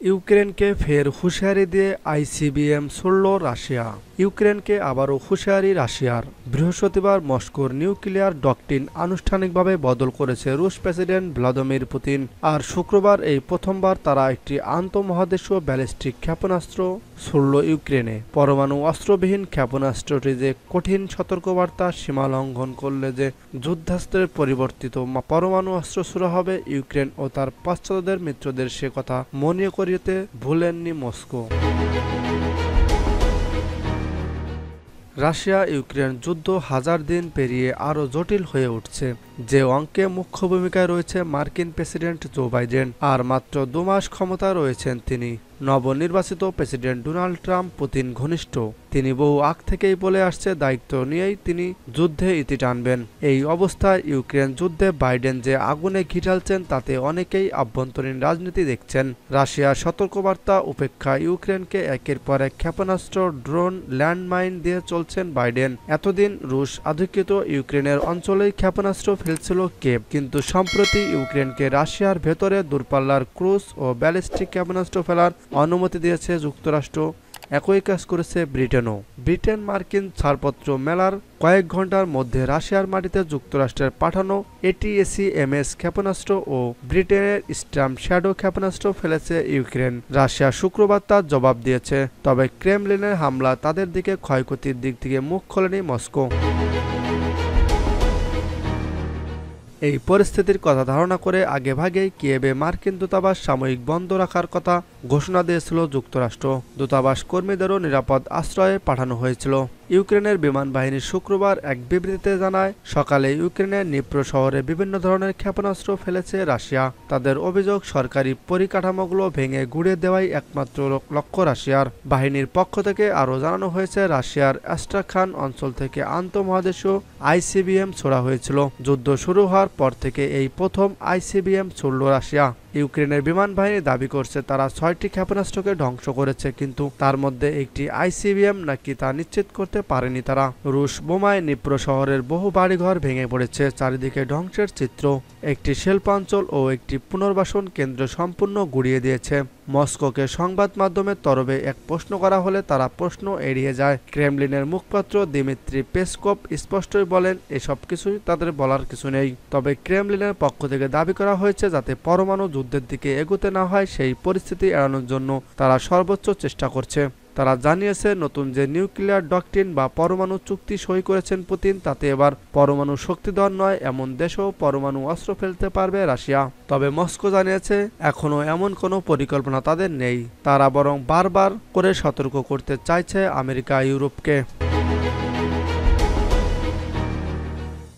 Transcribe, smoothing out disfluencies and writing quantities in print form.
ইউক্রেনকে ফের হুঁশিয়ারি দিয়ে আইসিবিএম ছুড়ল রাশিয়া। ইউক্রেনকে আবারও হুঁশিয়ারি রাশিয়ার। বৃহস্পতিবার মস্কোর নিউক্লিয়ার ডকট্রিন আনুষ্ঠানিকভাবে বদল করেছে রুশ প্রেসিডেন্ট ভ্লাদিমির পুতিন। আর শুক্রবার এই প্রথমবার তারা একটি আন্তঃমহাদেশীয় ব্যালিস্টিক ক্ষেপণাস্ত্র ছুড়ল ইউক্রেনে। পরমাণু অস্ত্রবিহীন ক্ষেপণাস্ত্রটি যে কঠিন সতর্কবার্তা, সীমা লঙ্ঘন করলে যে যুদ্ধাস্ত্রের পরিবর্তিত পরমাণু অস্ত্র ছোড়া হবে ইউক্রেন ও তার পাশ্চাত্যদের মিত্রদের, সে কথা মনে করিয়ে ভুলেননি মস্কো। রাশিয়া ইউক্রেন যুদ্ধ হাজার দিন পেরিয়ে আরও জটিল হয়ে উঠছে। যে অঙ্কে মুখ্য ভূমিকায় রয়েছে মার্কিন প্রেসিডেন্ট জো বাইডেন, আর মাত্র 2 মাস ক্ষমতা রয়েছেন তিনি। নবনির্বাচিত প্রেসিডেন্ট ডোনাল্ড ট্রাম্প পুতিন ঘনিষ্ঠ। তিনি বহু আগ থেকেই বলে আসছে দায়িত্ব নিয়েই তিনি যুদ্ধে ইতি টানবেন। এই অবস্থায় ইউক্রেন যুদ্ধে বাইডেন যে আগুনে ঘি ঢালছেন তাতে অনেকেই আভ্যন্তরীণ রাজনীতি দেখছেন। রাশিয়ার সতর্কবার্তা উপেক্ষা ইউক্রেনকে একের পর এক ক্ষেপণাস্ত্র, ড্রোন, ল্যান্ডমাইন দিয়ে চলছেন বাইডেন। এতদিন রুশ অধিকৃত ইউক্রেনের অঞ্চলেই ক্ষেপণাস্ত্র ফেলছিল কিয়েভ, কিন্তু সম্প্রতি ইউক্রেনকে রাশিয়ার ভেতরে দূরপাল্লার ক্রুজ ও ব্যালিস্টিক ক্ষেপণাস্ত্র ফেলার অনুমতি দিয়েছে যুক্তরাষ্ট্র। একই কাজ করেছে ব্রিটেনও। ব্রিটেন মার্কিন ছাড়পত্র মেলার কয়েক ঘন্টার মধ্যে রাশিয়ার মাটিতে যুক্তরাষ্ট্রের পাঠানো ATACMS ক্ষেপণাস্ত্র ও ব্রিটেনের স্টার্ম শ্যাডো ক্ষেপণাস্ত্র ফেলেছে ইউক্রেন। রাশিয়া শুক্রবার তার জবাব দিয়েছে, তবে ক্রেমলিনের হামলা তাদের দিকে ক্ষয়ক্ষতির দিক থেকে মুখ খোলেনি মস্কো। এই পরিস্থিতির কথা ধারণা করে আগেভাগেই কিয়েভে মার্কিন দূতাবাস সাময়িক বন্ধ রাখার কথা ঘোষণা দিয়েছিল যুক্তরাষ্ট্র। দূতাবাস কর্মীদেরও নিরাপদ আশ্রয়ে পাঠানো হয়েছিল। ইউক্রেনের বিমান বাহিনী শুক্রবার এক বিবৃতিতে জানায়, সকালে ইউক্রেনের নিপ্রো শহরে বিভিন্ন ধরনের ক্ষেপণাস্ত্র ফেলেছে রাশিয়া। তাদের অভিযোগ, সরকারি পরিকাঠামোগুলো ভেঙে গুঁড়িয়ে দেওয়াই একমাত্র লক্ষ্য রাশিয়ার। বাহিনীর পক্ষ থেকে আরও জানানো হয়েছে, রাশিয়ার অ্যাস্ট্রাখান অঞ্চল থেকে আন্তঃমহাদেশীয় ICBM ছোড়া হয়েছিল। যুদ্ধ শুরু হওয়ার পর থেকে এই প্রথম ICBM ছুড়ল রাশিয়া। ইউক্রেনের বিমান বাহিনী দাবি করছে তারা 6টি ক্ষেপণাস্ত্রকে ধ্বংস করেছে, কিন্তু তার মধ্যে একটি ICBM নাকি তা নিশ্চিত করতে পারেনি তারা। রুশ বোমায় নিপ্রো শহরের বহু বাড়িঘর ভেঙে পড়েছে, চারিদিকে ধ্বংসের চিত্র। একটি শিল্পাঞ্চল ও একটি পুনর্বাসন কেন্দ্র সম্পূর্ণ গুঁড়িয়ে দিয়েছে। মস্কোকে সংবাদ মাধ্যমের তরফে এক প্রশ্ন করা হলে তারা প্রশ্ন এড়িয়ে যায়। ক্রেমলিনের মুখপাত্র দিমিত্রি পেসকভ স্পষ্টই বলেন, এসব কিছুই তাদের বলার কিছু নেই। তবে ক্রেমলিনের পক্ষ থেকে দাবি করা হয়েছে যাতে পরমাণু যুদ্ধের দিকে এগোতে না হয় সেই পরিস্থিতি এড়ানোর জন্য তারা সর্বোচ্চ চেষ্টা করছে। তারা জানিয়েছে, নতুন যে নিউক্লিয়ার ডকট্রিন বা পরমাণু চুক্তি সই করেছেন পুতিন, তাতে এবার পরমাণু শক্তিধর নয় এমন দেশও পরমাণু অস্ত্র ফেলতে পারবে রাশিয়া। তবে মস্কো জানিয়েছে এখনও এমন কোনো পরিকল্পনা তাদের নেই। তারা বরং বারবার করে সতর্ক করতে চাইছে আমেরিকা, ইউরোপকে।